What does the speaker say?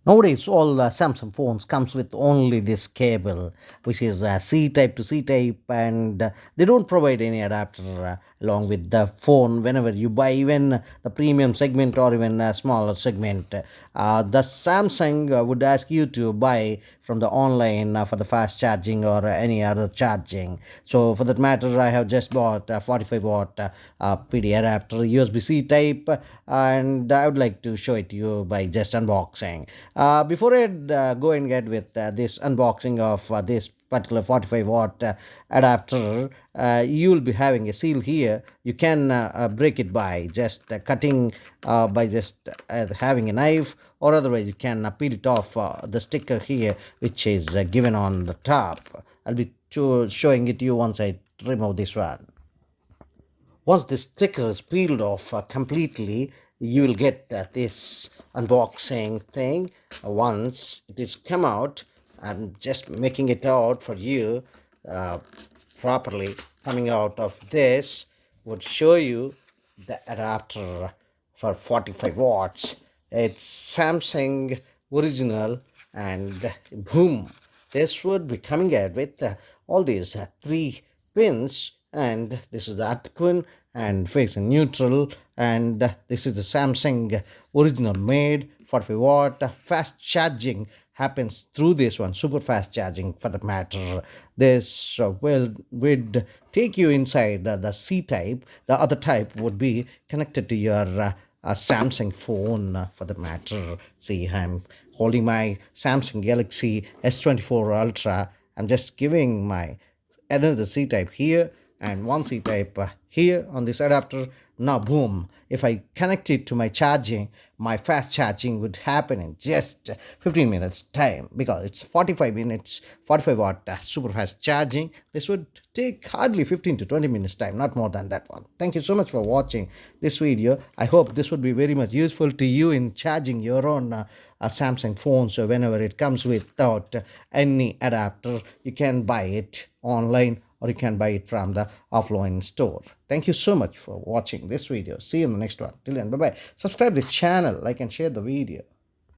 Nowadays, all Samsung phones comes with only this cable, which is C type to C type, and they don't provide any adapter along with the phone. Whenever you buy, even the premium segment or even a smaller segment, the Samsung would ask you to buy from the online for the fast charging or any other charging. So, for that matter, I have just bought a 45 watt PD adapter, USB-C type, and I would like to show it to you by just unboxing. Before I go and get with this unboxing of this particular 45 watt adapter, you will be having a seal here. You can break it by just cutting, by just having a knife, or otherwise you can peel it off the sticker here, which is given on the top. I'll be showing it to you once I remove this one. Once the sticker is peeled off completely, you will get this unboxing thing. Once it is come out, I'm just making it out for you uh, properly. Coming out of this would show you the adapter for 45 watts. It's Samsung original, and boom, this would be coming out with all these three pins, and this is the earth pin and facing neutral, and this is the Samsung original made 45 watt fast charging happens through this one, super fast charging for the matter. This would take you inside the C type. The other type would be connected to your Samsung phone for the matter. See, I'm holding my Samsung Galaxy S24 Ultra. I'm just giving my another C type here and one C type here on this adapter. Now, boom, if I connect it to my charging, my fast charging would happen in just 15 minutes time, because it's 45 minutes, 45 watt super fast charging. This would take hardly 15 to 20 minutes time, not more than that one. Thank you so much for watching this video. I hope this would be very much useful to you in charging your own Samsung phone. So whenever it comes without any adapter, you can buy it online or you can buy it from the offline store. Thank you so much for watching this video. See you in the next one. Till then, bye bye. Subscribe this channel, like and share the video.